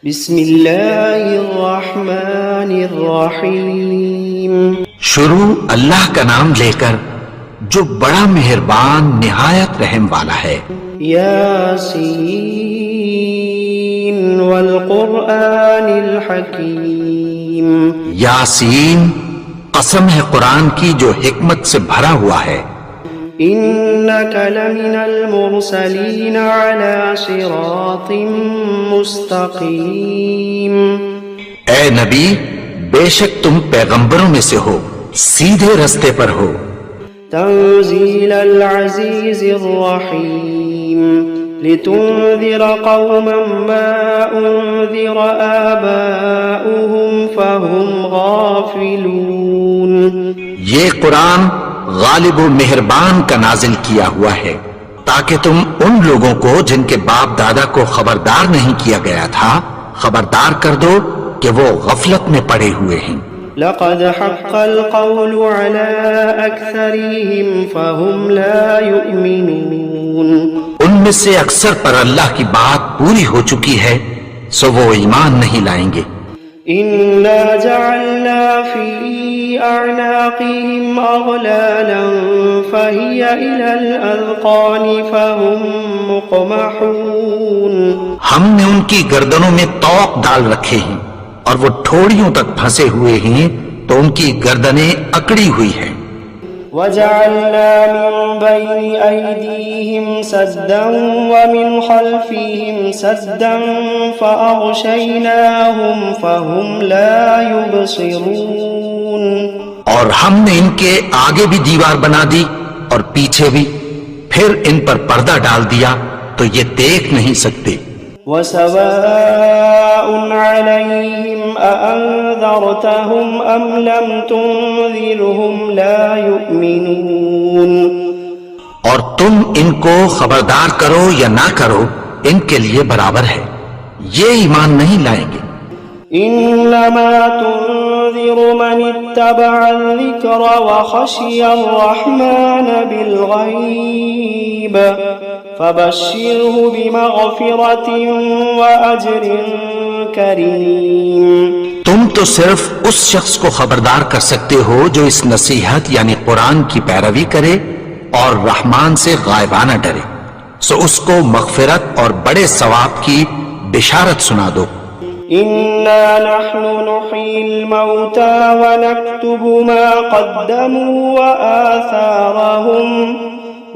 بسم اللہ الرحمن الرحیم۔ شروع اللہ کا نام لے کر جو بڑا مہربان نہایت رحم والا ہے۔ یاسین والقرآن الحکیم۔ یاسین، قسم ہے قرآن کی جو حکمت سے بھرا ہوا ہے۔ انک لمن المرسلین علی صراط مستقیم۔ اے نبی، بے شک تم پیغمبروں میں سے ہو، سیدھے رستے پر ہو۔ تنزیل العزیز الرحیم۔ لتنذر قوما ما انذر آباؤهم فهم غافلون۔ یہ قرآن غالب و مہربان کا نازل کیا ہوا ہے تاکہ تم ان لوگوں کو جن کے باپ دادا کو خبردار نہیں کیا گیا تھا خبردار کر دو کہ وہ غفلت میں پڑے ہوئے ہیں۔ لقد حق القول على أكثرهم فهم لا يؤمنون۔ ان میں سے اکثر پر اللہ کی بات پوری ہو چکی ہے سو وہ ایمان نہیں لائیں گے۔ إنا جعلنا في أعناقهم أغلالا فهي إلى الأذقان فهم مقمحون۔ ہم نے ان کی گردنوں میں طوق ڈال رکھے ہیں اور وہ ٹھوڑیوں تک پھنسے ہوئے ہیں تو ان کی گردنیں اکڑی ہوئی ہیں۔ وجعلنا من بين أيديهم سدا ومن خلفهم سدا فأغشيناهم فهم لا يبصرون۔ اور ہم نے ان کے آگے بھی دیوار بنا دی اور پیچھے بھی، پھر ان پر پردہ ڈال دیا تو یہ دیکھ نہیں سکتے۔ وسواء عليهم أأنذرتهم أم لم تنذرهم لا يؤمنون۔ اور تم ان کو خبردار کرو یا نہ کرو ان کے لیے برابر ہے، یہ ایمان نہیں لائیں گے۔ إنما تنذر من اتبع الذكر وخشي الرحمن بالغيب فبشره بمغفرة وأجر كريم۔ تم تو صرف اس شخص کو خبردار کر سکتے ہو جو اس نصیحت یعنی قرآن کی پیروی کرے اور رحمان سے غائبانہ ڈرے، سو اس کو مغفرت اور بڑے ثواب کی بشارت سنا دو۔ إنا نحن نحيي الموتى ونكتب ما قدموا وآثارهم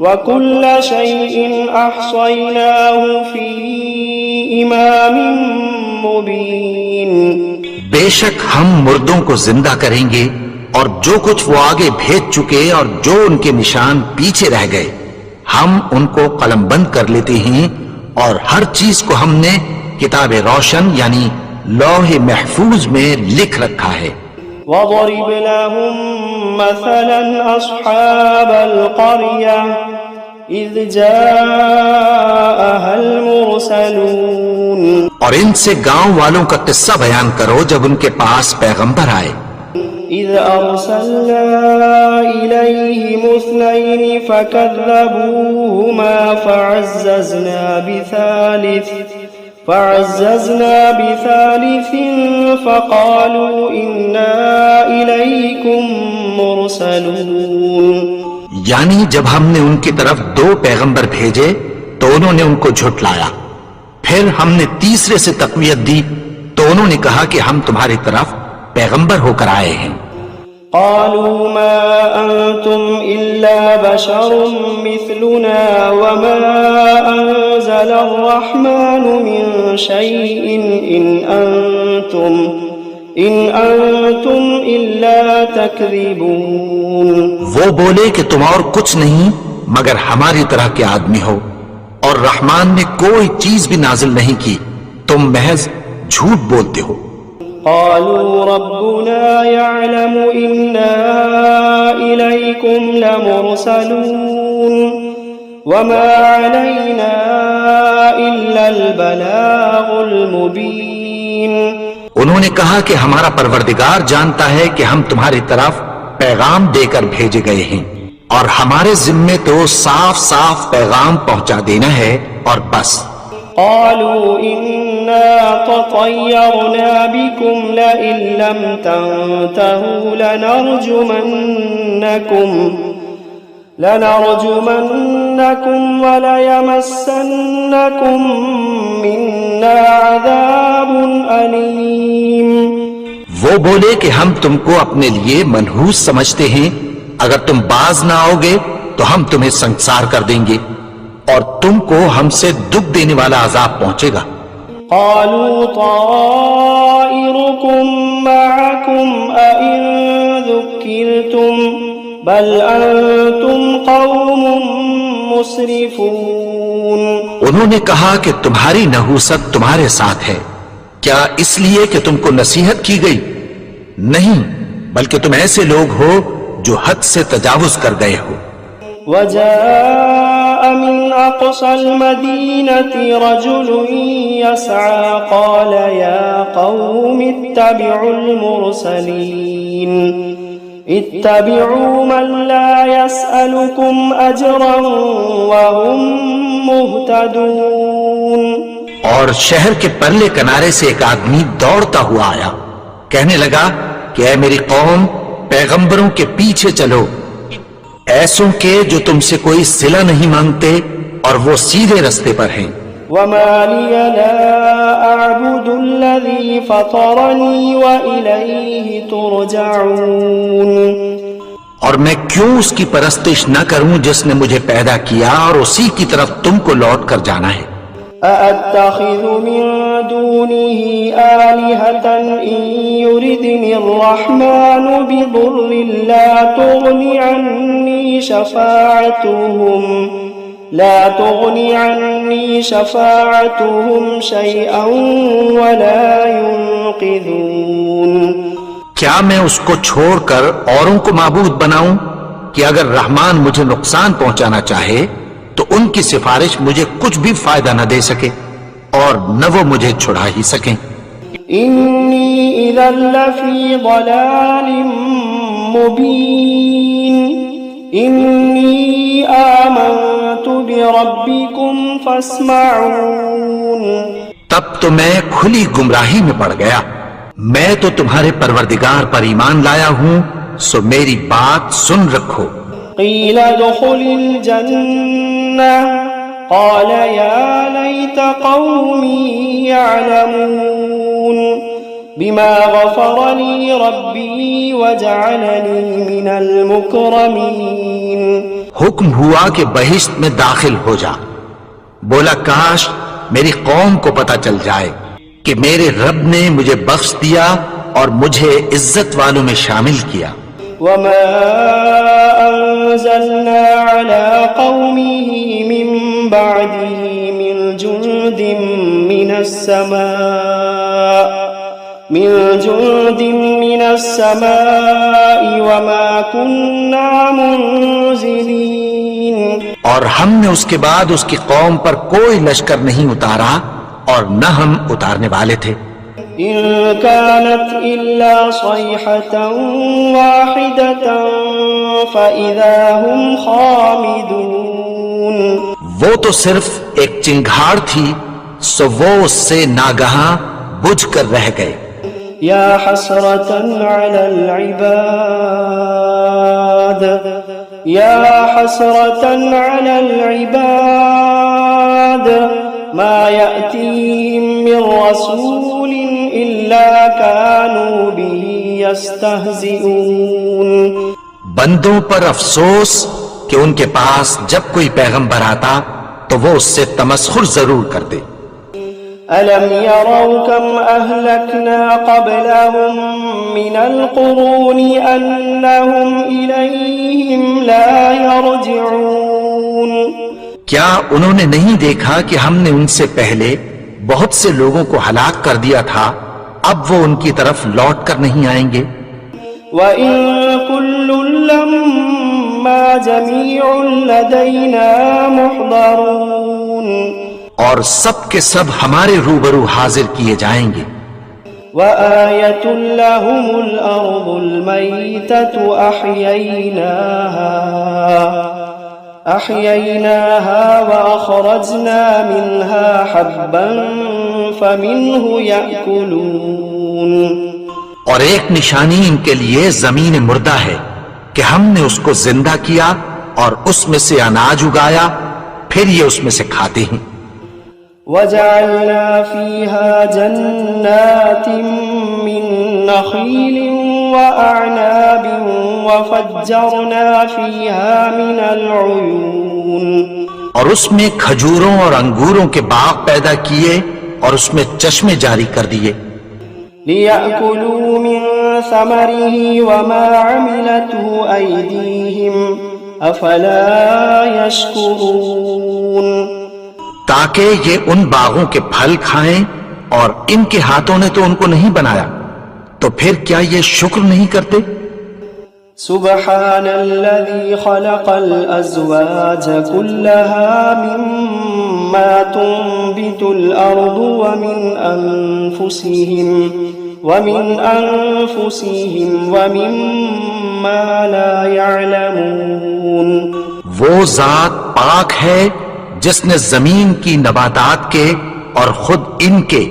وكل شيء أحصيناه في إمام مبين۔ بے شک ہم مردوں کو زندہ کریں گے اور جو کچھ وہ آگے بھیج چکے اور جو ان کے نشان پیچھے رہ گئے ہم ان کو قلم بند کر لیتے ہیں، اور ہر چیز کو ہم نے کتاب روشن یعنی لوح محفوظ میں لکھ رکھا ہے۔ وَضَرِبْ لَهُمْ مَثَلًا أَصْحَابَ الْقَرْيَةِ إِذْ جَاءَهَا الْمُرْسَلُونَ۔ اور ان سے گاؤں والوں کا قصہ بیان کرو جب ان کے پاس پیغمبر آئے۔ إِذْ أَرْسَلْنَا إِلَيْهِمُ اثْنَيْنِ فَكَذَّبُوهُمَا فعززنا بثالث فقالوا إنا إليكم مرسلون۔ یعنی جب ہم نے ان کی طرف دو پیغمبر بھیجے تو انہوں نے ان کو جھٹلایا، پھر ہم نے تیسرے سے تقویت دی تو انہوں نے کہا کہ ہم تمہاری طرف پیغمبر ہو کر آئے ہیں۔ قالوا ما أنتم إلا بشر مثلنا وما أنزل الرحمن من شيء إن أنتم إلا تكذبون۔ وہ بولے کہ تم اور کچھ نہیں مگر ہماری طرح کے آدمی ہو، اور رحمان نے کوئی چیز بھی نازل نہیں کی، تم محض جھوٹ بولتے ہو۔ قالوا ربنا يعلم إنا إليكم لمرسلون وما علينا إلا البلاغ المبين۔ انہوں نے کہا کہ ہمارا پروردگار جانتا ہے کہ ہم تمہاری طرف پیغام دے کر بھیجے گئے ہیں، اور ہمارے ذمے تو صاف صاف پیغام پہنچا دینا ہے اور بس۔ قالوا إنا تطيرنا بكم لئن لم تنتهوا لنرجمنكم وليمسنكم منا عذاب أليم. وہ بولے کہ ہم تم کو اپنے لیے منحوس سمجھتے ہیں، اگر تم باز نہ آؤ گے تو ہم تمہیں سنسار کر دیں گے اور تم کو ہم سے دکھ دینے والا عذاب پہنچے گا. قالوا طائركم معكم أئن ذكرتم بل أنتم قوم مسرفون. انہوں نے کہا کہ تمہاری نحوست تمہارے ساتھ ہے، کیا اس لیے کہ تم کو نصیحت کی گئی؟ نہیں، بلکہ تم ایسے لوگ ہو جو حد سے تجاوز کر گئے ہو. وجاء من أقصى المدينة رجل يسعى قال يا قوم اتبعوا المرسلين اتبعوا من لا يسألكم أجرا وهم مهتدون. اور شہر کے پرلے کنارے سے ایک آدمی دوڑتا ہوا آیا، کہنے لگا کہ اے میری قوم، پیغمبروں کے پیچھے چلو، ایسوں کے جو تم سے کوئی صلہ نہیں مانگتے اور وہ سیدھے رستے پر ہیں. وما لي لا أعبد الذي فطرني وإليه ترجعون. اور میں کیوں اس کی پرستش نہ کروں جس نے مجھے پیدا کیا اور اسی کی طرف تم کو لوٹ کر جانا ہے. أأتخذ من دونه آلهة إن يردني الرحمن بضر لا تغني عني شفاعتهم شيئا ولا ينقذون. کیا میں اس کو چھوڑ کر اوروں کو معبود بناؤں کہ اگر رحمان مجھے نقصان پہنچانا چاہے تو ان کی سفارش مجھے کچھ بھی فائدہ نہ دے سکے اور نہ وہ مجھے چھڑا ہی سکیں. انی اذا لفی ضلال مبین انی آمنت بربکم فاسمعون. تب تو میں کھلی گمراہی میں پڑ گیا. میں تو تمہارے پروردگار پر ایمان لایا ہوں، سو میری بات سن رکھو. قیل ادخل الجنة قال يا ليت قومي يعلمون بما غفر لي ربي وجعلني من المكرمين. حکم ہوا کہ بہشت میں داخل ہو جا. بولا کاش میری قوم کو پتہ چل جائے کہ میرے رب نے مجھے بخش دیا اور مجھے عزت والوں میں شامل کیا. وما أنزلنا على قومه من بعده من جند من السماء وما كنا منزلين. اور ہم نے اس کے بعد اس کی قوم پر کوئی لشکر نہیں اتارا اور نہ ہم اتارنے والے تھے. إن كانت إلا صيحة واحدة فإذا هم خامدون. وہ تو صرف ایک چنگھاڑ تھی، سو وہ اس سے ناگہاں بجھ کر رہ گئے. يا حسرة على العباد ما يأتيهم من رسول إلا كانوا به يستهزئون. بندوں پر افسوس کہ ان کے پاس جب کوئی پیغمبر آتا تو وہ اس سے تمسخر ضرور کرتے. ألم يروا كم أهلكنا قبلهم من القرون أنهم إليهم لا يرجعون. کیا انہوں نے نہیں دیکھا کہ ہم نے ان سے پہلے بہت سے لوگوں کو ہلاک کر دیا تھا، اب وہ ان کی طرف لوٹ کر نہیں آئیں گے. وَإِن كُلٌّ لَّمَّا جَمِيعٌ لَّدَيْنَا مُحْضَرُونَ. اور سب کے سب ہمارے روبرو حاضر کیے جائیں گے. وَآيَةٌ لَّهُمُ الْأَرْضُ الْمَيْتَةُ أحييناها وأخرجنا منها حبا فمنه يأكلون اور ایک نشانی ان کے لیے زمین مردہ ہے کہ ہم نے اس کو زندہ کیا اور اس میں سے اناج اگایا، پھر یہ اس میں سے کھاتے ہیں۔ وجعلنا فيها جنات من نخيل وأعناب وفجرنا فيها من العيون اور اس میں کھجوروں اور انگوروں کے باغ پیدا کیے اور اس میں چشمے جاری کر دیے، ليأكلوا من ثمره وما عملته أيديهم أفلا يشكرون تاکہ یہ ان باغوں کے پھل کھائیں اور ان کے ہاتھوں نے تو ان کو نہیں بنایا، تو پھر کیا یہ شکر نہیں کرتے؟ سبحان الذي خلق الأزواج كلها مما تنبت الأرض ومن أنفسهم ومما لا يعلمون وہ ذات پاک ہے جس نے زمین کی نباتات کے اور خود ان کے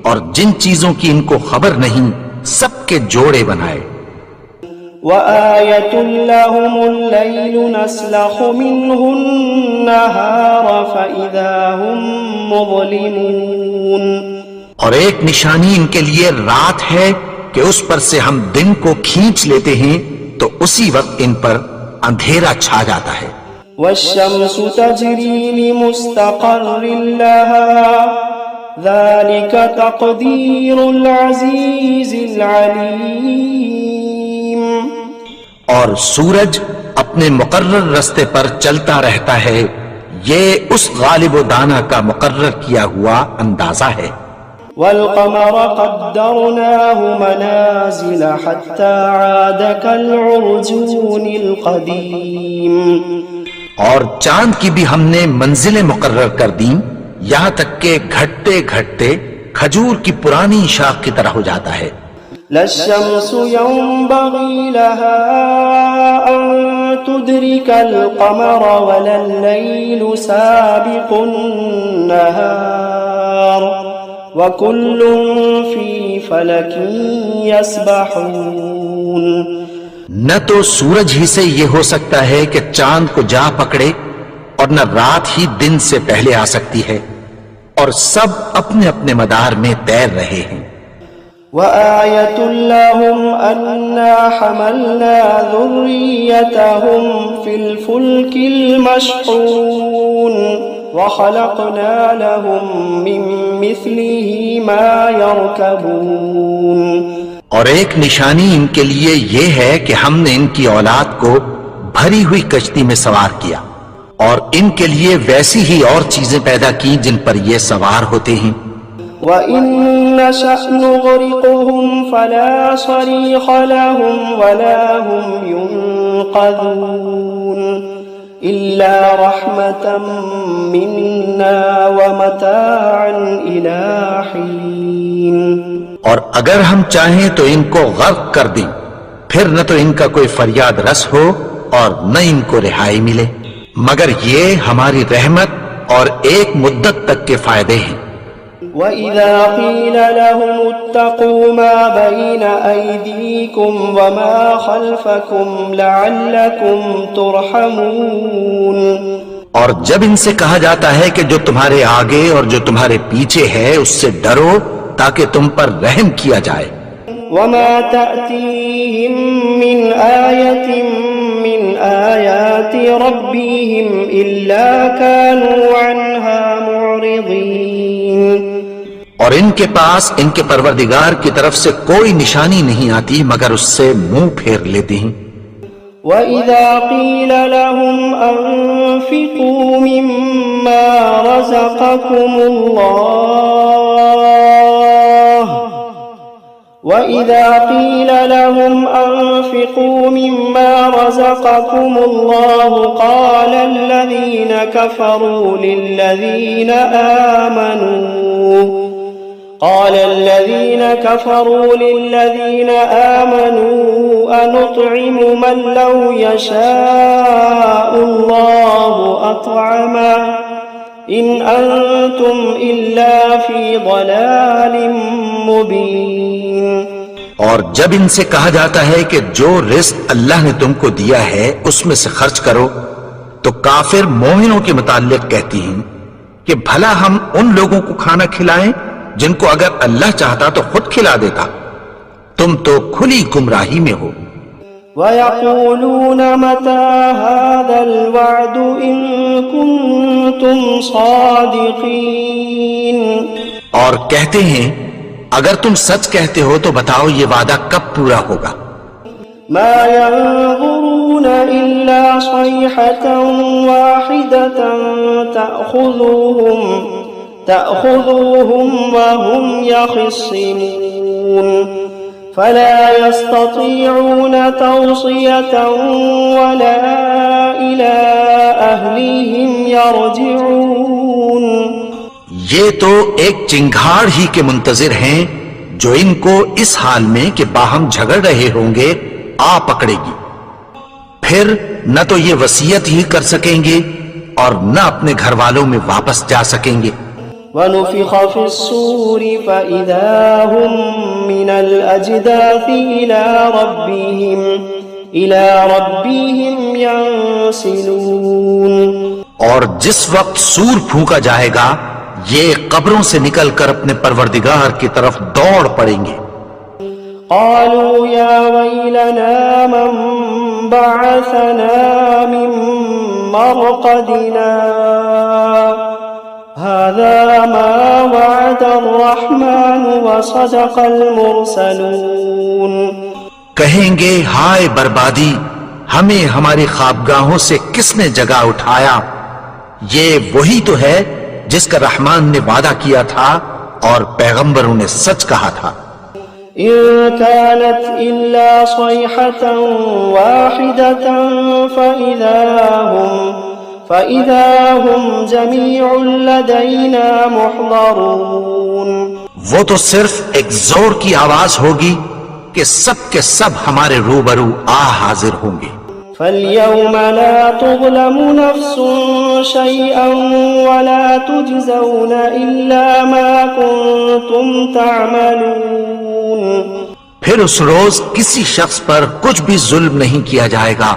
اور جن چیزوں کی ان کو خبر نہیں سب کے جوڑے بنائے۔ وآية لهم الليل نسلخ منه النهار فإذا هم مظلمون اور ایک نشانی ان کے لیے رات ہے کہ اس پر سے ہم دن کو کھینچ لیتے ہیں تو اسی وقت ان پر اندھیرا چھا جاتا ہے۔ والشمس تجري لمستقر لها ذلك تقدير العزيز العليم اور سورج اپنے مقرر رستے پر چلتا رہتا ہے، یہ اس غالب و دانا کا مقرر کیا ہوا اندازہ ہے۔ والقمر قدرناه منازل حتى عاد كالعرجون القديم اور چاند کی بھی ہم نے منزلیں مقرر کر دیں یہاں تک کہ گھٹتے گھٹتے کھجور کی پرانی شاخ کی طرح ہو جاتا ہے۔ لا الشمس ينبغي لها أن تدرك القمر ولا الليل سابق النهار وكل في فلك يسبحون نہ تو سورج ہی سے یہ ہو سکتا ہے کہ چاند کو جا پکڑے اور نہ رات ہی دن سے پہلے آ سکتی ہے، اور سب اپنے اپنے مدار میں تیر رہے ہیں۔ وآية لهم أنا حملنا ذريتهم في الفلك المشحون وخلقنا لهم من مثله ما يركبون اور ایک نشانی ان کے لیے یہ ہے کہ ہم نے ان کی اولاد کو بھری ہوئی کشتی میں سوار کیا اور ان کے لیے ویسی ہی اور چیزیں پیدا کی جن پر یہ سوار ہوتے ہیں۔ وَإِن نَّشَأْ نُغْرِقْهُمْ فَلَا صَرِيخَ لَهُمْ وَلَا هُمْ يُنقَذُونَ إِلَّا رَحْمَةً مِنَّا وَمَتَاعًا إِلَىٰ حِينٍ اور اگر ہم چاہیں تو ان کو غرق کر دیں، پھر نہ تو ان کا کوئی فریاد رس ہو اور نہ ان کو رہائی ملے، مگر یہ ہماری رحمت اور ایک مدت تک کے فائدے ہیں۔ وَإِذَا قِيلَ لَهُمُ اتَّقُوا مَا بَيْنَ أَيْدِيكُمْ وَمَا خَلْفَكُمْ لَعَلَّكُمْ تُرْحَمُونَ اور جب ان سے کہا جاتا ہے کہ جو تمہارے آگے اور جو تمہارے پیچھے ہے اس سے ڈرو تاکہ تم پر رحم کیا جائے۔ وَمَا تَأْتِيهِم مِّنْ آيَةٍ مِّنْ آيَاتِ رَبِّهِمْ إِلَّا كَانُوا عَنْهَا مُعْرِضِينَ اور ان کے پاس ان کے پروردگار کی طرف سے کوئی نشانی نہیں آتی مگر اس سے منہ پھیر لیتے ہیں۔ وَإِذَا قِيلَ لَهُمْ أَنفِقُوا مِمَّا رَزَقَكُمُ اللَّهُ قَالَ الَّذِينَ كَفَرُوا لِلَّذِينَ آمَنُوا أَنُطْعِمُ مَن لَّوْ يَشَاءُ اللَّهُ أَطْعَمَهُ إن أنتم إلا في ضلال مبين. اور جب ان سے کہا جاتا ہے کہ جو رزق اللہ نے تم کو دیا ہے اس میں سے خرچ کرو، تو کافر مومنوں کے متعلق کہتی ہیں کہ بھلا ہم ان لوگوں کو کھانا کھلائیں جن کو اگر اللہ چاہتا تو خود کھلا دیتا، تم تو کھلی گمراہی میں ہو. وَيَقُولُونَ مَتَى هَذَا الْوَعْدُ إِن كُنتُمْ صَادِقِينَ. اور کہتے ہیں اگر تم سچ کہتے ہو تو بتاؤ یہ وعدہ کب پورا ہوگا. مَا يَنظُرُونَ إِلَّا صَيْحَةً وَاحِدَةً تَأْخُذُوهُمْ وَهُمْ يَخِصِّمُونَ فَلَا يَسْتَطِيعُونَ تَوْصِيَةً وَلَا إِلَىٰ أَهْلِهِمْ يَرْجِعُونَ. یہ تو ایک چنگھاڑ ہی کے منتظر ہیں جو ان کو اس حال میں کہ باہم جھگڑ رہے ہوں گے آ پکڑے گی، پھر نہ تو یہ وصیت ہی کر سکیں گے اور نہ اپنے گھر والوں میں واپس جا سکیں گے. وَنُفِخَ فِي الصُّورِ فَإِذَا هُم مِّنَ الْأَجْدَاثِ إِلَىٰ رَبِّهِمْ يَنسِلُونَ. اور جس وقت سور پھونکا جائے گا یہ قبروں سے نکل کر اپنے پروردگار کی طرف دوڑ پڑیں گے. قالوا يا ويلنا من بعثنا من مرقدنا هذا ما وعد الرحمن وصدق المرسلون. کہیں گے ہائے بربادی، ہمیں ہماری خوابگاہوں سے کس نے جگا اٹھایا، یہ وہی تو ہے جس کا رحمان نے وعدہ کیا تھا اور پیغمبروں نے سچ کہا تھا. إن كانت إلا صيحة واحدة فإذا هم جميع لدينا محضرون. وہ تو صرف ایک زور کی آواز ہوگی کہ سب کے سب ہمارے روبرو حاضر ہوں گے. فَالْيَوْمَ لَا تُظْلَمُ نَفْسٌ شَيْئًا وَلَا تُجْزَوْنَ إِلَّا مَا كُنتُمْ تَعْمَلُونَ. پھر اس روز کسی شخص پر کچھ بھی ظلم نہیں کیا جائے گا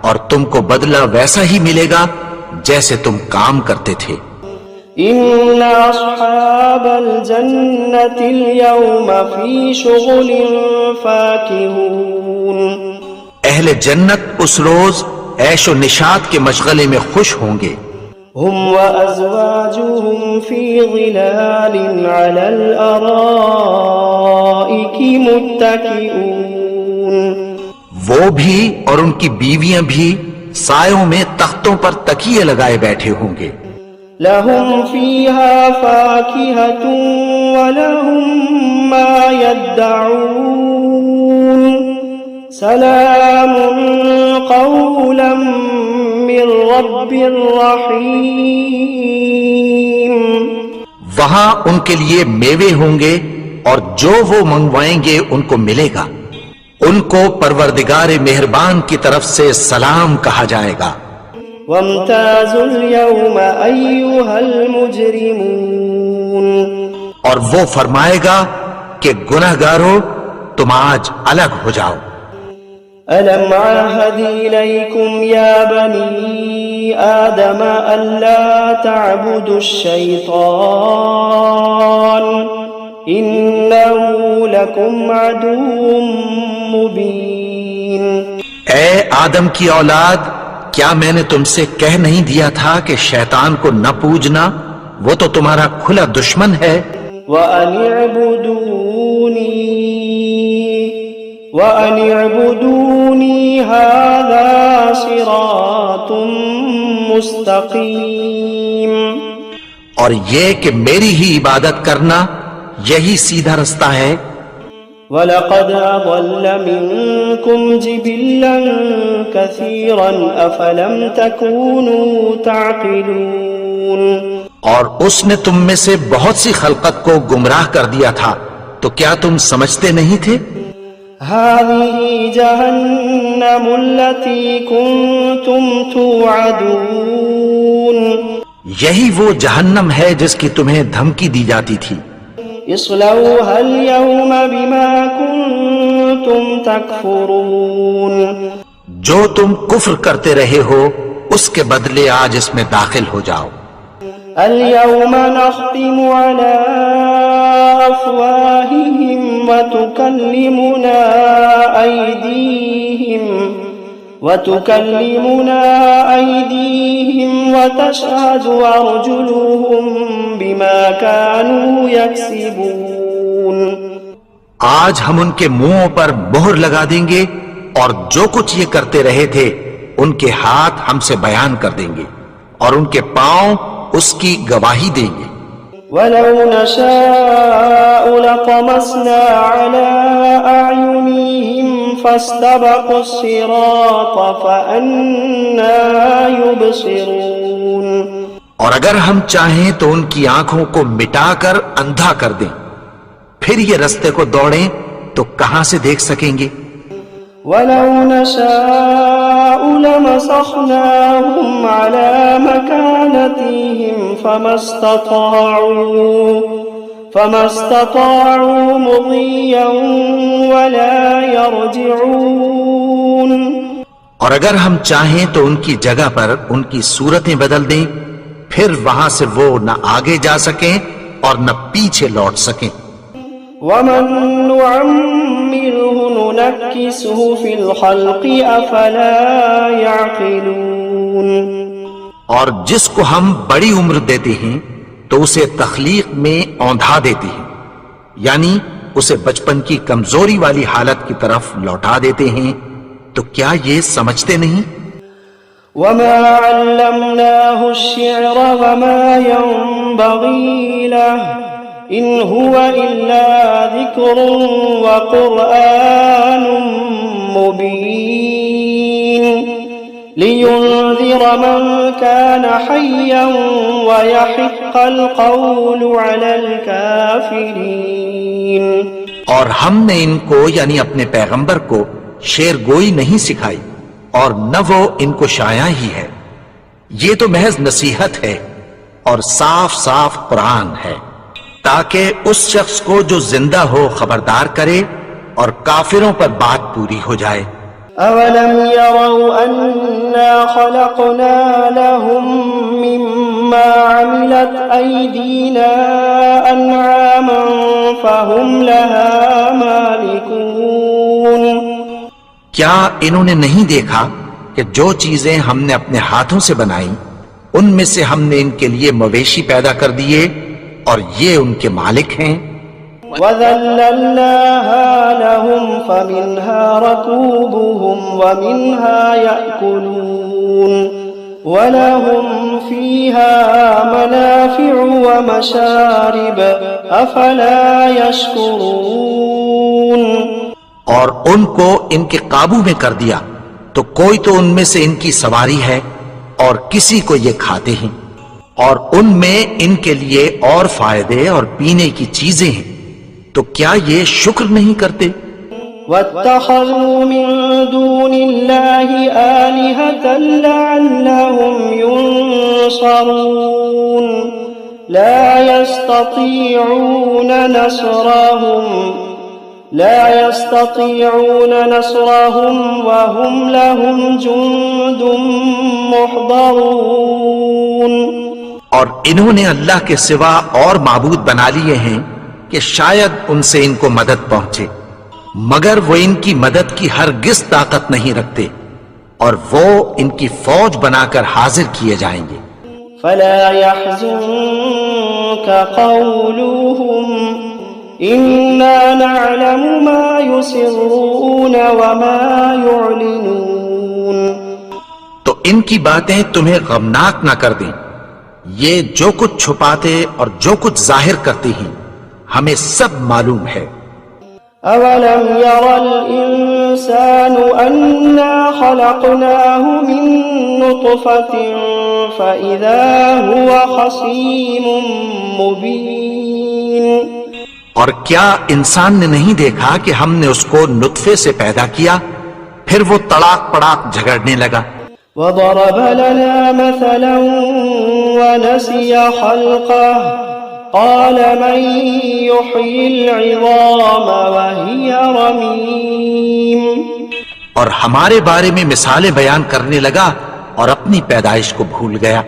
اور تم کو بدلہ ویسا ہی ملے گا جیسے تم کام کرتے تھے. إِنَّ أَصْحَابَ الْجَنَّةِ الْيَوْمَ فِي شُغُلٍ فَاكِهُونَ. اہل جنت اس روز عیش و نشاط کے مشغلے میں خوش ہوں گے. هم وأزواجهم في ظلال على الأرائك متكئون. وہ بھی اور ان کی بیویاں بھی سایوں میں تختوں پر تکیے لگائے بیٹھے ہوں گے. لهم فيها فاكهة ولهم ما يدعون سلام قولا من رب رحیم. وہاں ان کے لیے میوے ہوں گے اور جو وہ منگوائیں گے ان کو ملے گا. ان کو پروردگار مہربان کی طرف سے سلام کہا جائے گا. وامتازوا اليوم أيها المجرمون. اور وہ فرمائے گا کہ گنہگارو تم آج الگ ہو جاؤ. ألم عهد إليكم يا بني آدم ألا تعبدوا الشيطان إنه لكم عدو مبين. اے آدم کی اولاد، کیا میں نے تم سے کہہ نہیں دیا تھا کہ شیطان کو نہ پوجنا، وہ تو تمہارا کھلا دشمن ہے. وَأَنِ اعْبُدُونِي هَذَا صِرَاطٌ مُسْتَقِيمٌ. اور یہ کہ میری ہی عبادت کرنا یہی سیدھا رستہ ہے. وَلَقَدْ أَضَلَّ مِنْكُمْ جِبِلًّا كَثِيرًا أَفَلَمْ تَكُونُوا تَعْقِلُونَ. اور اس نے تم میں سے بہت سی خلقت کو گمراہ کر دیا تھا، تو کیا تم سمجھتے نہیں تھے؟ هذه جهنم التي كنتم توعدون. یہی وہ جہنم ہے جس کی تمہیں دھمکی دی جاتی تھی. اصلوها اليوم بما كنتم تكفرون. جو تم کفر کرتے رہے ہو اس کے بدلے آج اس میں داخل ہو جاؤ. اليوم نختم على أفواههم وتكلمنا أيديهم وتشهد أرجلهم بما كانوا يكسبون. آج ہم ان کے منہوں پر مہر لگا دیں گے اور جو کچھ یہ کرتے رہے تھے ان کے ہاتھ ہم سے بیان کر دیں گے اور ان کے پاؤں اس کی گواہی دیں گے. وَلَوْ نَشَاءُ لَطَمَسْنَا عَلَىٰ أَعْيُنِهِمْ فَاسْتَبَقُوا الصِّرَاطَ فَأَنَّىٰ يُبْصِرُونَ. اور اگر ہم چاہیں تو ان کی آنکھوں کو مٹا کر اندھا کر دیں، پھر یہ رستے کو دوڑیں تو کہاں سے دیکھ سکیں گے. وَلَوْ نَشَاءُ لَمَسَخْنَاهُمْ عَلَىٰ مَكَانَتِهِمْ فَمَا اسْتَطَاعُوا مُضِيًّا وَلَا يَرْجِعُونَ. اور اگر ہم چاہیں تو ان کی جگہ پر ان کی صورتیں بدل دیں، پھر وہاں سے وہ نہ آگے جا سکیں اور نہ پیچھے لوٹ سکیں. وَمَن نُّعَمِّرْهُ نُنَكِّسْهُ فِي الْخَلْقِ أَفَلَا يَعْقِلُونَ. اور جس کو ہم بڑی عمر دیتے ہیں تو اسے تخلیق میں اوندھا دیتے ہیں، یعنی اسے بچپن کی کمزوری والی حالت کی طرف لوٹا دیتے ہیں. تو کیا یہ سمجھتے نہیں؟ وَمَا عَلَّمْنَاهُ الشِّعْرَ وَمَا يَنبَغِي لَهُ إِنْ هُوَ إِلَّا ذِكْرٌ وَقُرْآنٌ مُبِينٌ لِيُنذِرَ مَنْ كَانَ حَيًّا وَيَحِقَّ الْقَوْلُ عَلَى الْكَافِرِينَ. اور ہم نے ان کو یعنی اپنے پیغمبر کو شعر گوئی نہیں سکھائی اور نہ وہ ان کو شایع ہی ہے. یہ تو محض نصیحت ہے اور صاف صاف قرآن ہے تاکہ اس شخص کو جو زندہ ہو خبردار کرے اور کافروں پر بات پوری ہو جائے. أَوَلَمْ يَرَوْا أَنَّا خَلَقْنَا لَهُم مِّمَّا عَمِلَتْ أَيْدِينَا أَنْعَامًا فَهُمْ لَهَا مَالِكُونَ. کیا انہوں نے نہیں دیکھا کہ جو چیزیں ہم نے اپنے ہاتھوں سے بنائیں ان میں سے ہم نے ان کے لیے مویشی پیدا کر دیے اور یہ ان کے مالک ہیں. وَذَلَّلْنَاهَا لَهُمْ فَمِنْهَا رَكُوبُهُمْ وَمِنْهَا يَأْكُلُونَ وَلَهُمْ فِيهَا مَنَافِعُ وَمَشَارِبُ أَفَلَا يَشْكُرُونَ. اور ان کو ان کے قابو میں کر دیا تو کوئی تو ان میں سے ان کی سواری ہے اور کسی کو یہ کھاتے ہیں اور ان میں ان کے لیے اور فائدے اور پینے کی چیزیں ہیں. تو کیا یہ شکر نہیں کرتے؟ وَاتَّخَذُوا مِن دُونِ اللَّهِ آلِهَةً لَعَلَّهُمْ يُنصَرُونَ لَا يَسْتَطِيعُونَ نَصْرَهُمْ وَهُمْ لَهُمْ جُندٌ مُحْضَرُونَ. اور انہوں نے اللہ کے سوا اور معبود بنا لیے ہیں کہ شاید ان سے ان کو مدد پہنچے، مگر وہ ان کی مدد کی ہرگز طاقت نہیں رکھتے اور وہ ان کی فوج بنا کر حاضر کیے جائیں گے. فَلَا يَحْزُنكَ قَوْلُهُمْ إِنَّا نَعْلَمُ مَا يُسِرُّونَ وَمَا يُعْلِنُونَ. تو ان کی باتیں تمہیں غمناک نہ کر دیں، یہ جو کچھ چھپاتے اور جو کچھ ظاہر کرتے ہیں ہمیں سب معلوم ہے. أَوَلَمْ يَرَ الْإِنسَانُ أَنَّا خَلَقْنَاهُ مِن نُّطْفَةٍ فَإِذَا هُوَ خَصِيمٌ مُّبِينٌ. اور کیا انسان نے نہیں دیکھا کہ ہم نے اس کو نطفے سے پیدا کیا پھر وہ تڑاک پڑاک جھگڑنے لگا. وضرب لنا مثلا ونسي خلقه قال من يحيي العظام وهي رميم. اور ہمارے بارے میں مثالیں بیان کرنے لگا اور اپنی پیدائش کو بھول گیا.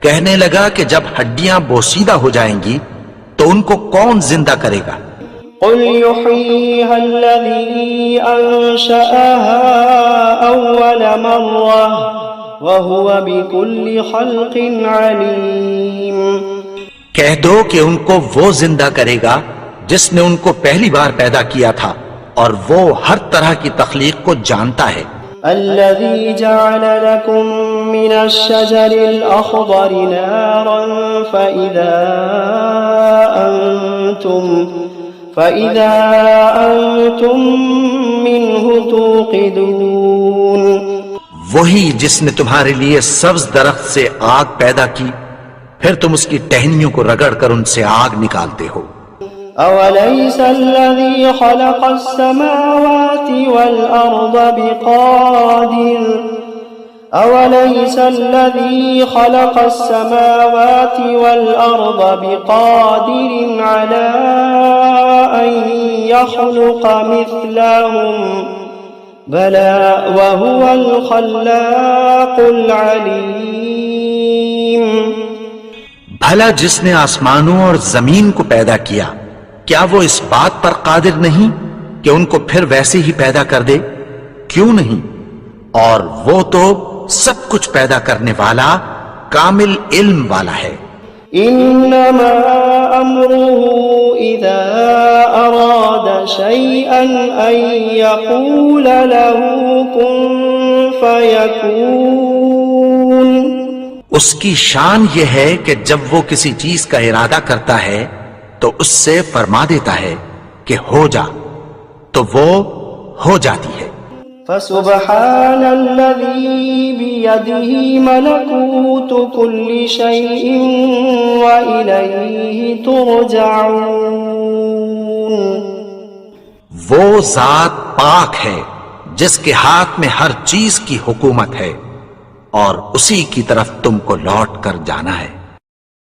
کہنے لگا کہ جب ہڈیاں بوسیدہ ہو جائیں گی تو ان کو کون زندہ کرے گا؟ قل يحييها الذي أنشأها أول مرة وهو بكل خلق عليم. کہہ دو کہ ان کو وہ زندہ کرے گا جس نے ان کو پہلی بار پیدا کیا تھا اور وہ ہر طرح کی تخلیق کو جانتا ہے. الذي جعل لكم من الشجر الأخضر نارا فإذا أنتم منه توقدون. وہی جس نے تمہارے لیے سبز درخت سے آگ پیدا کی پھر تم اس کی ٹہنیوں کو رگڑ کر ان سے آگ نکالتے ہو. أوليس الذي خلق السماوات والأرض بقادر على أن يخلق مثلهم بلى وهو الخلاق العليم. بھلا جس نے آسمانوں اور زمین کو پیدا کیا کیا وہ اس بات پر قادر نہیں کہ ان کو پھر ویسے ہی پیدا کر دے؟ کیوں نہیں؟ اور وہ تو سب کچھ پیدا کرنے والا کامل علم والا ہے. انما امره اذا اراد شيئا ان يقول له كن فيكون. اس کی شان یہ ہے کہ جب وہ کسی چیز کا ارادہ کرتا ہے تو اس سے فرما دیتا ہے کہ ہو جا تو وہ ہو جاتی ہے. فسبحان الذي بيده ملكوت كل شيء وإليه ترجعون. وہ ذات پاک ہے جس کے ہاتھ میں ہر چیز کی حکومت ہے اور اسی کی طرف تم کو لوٹ کر جانا ہے.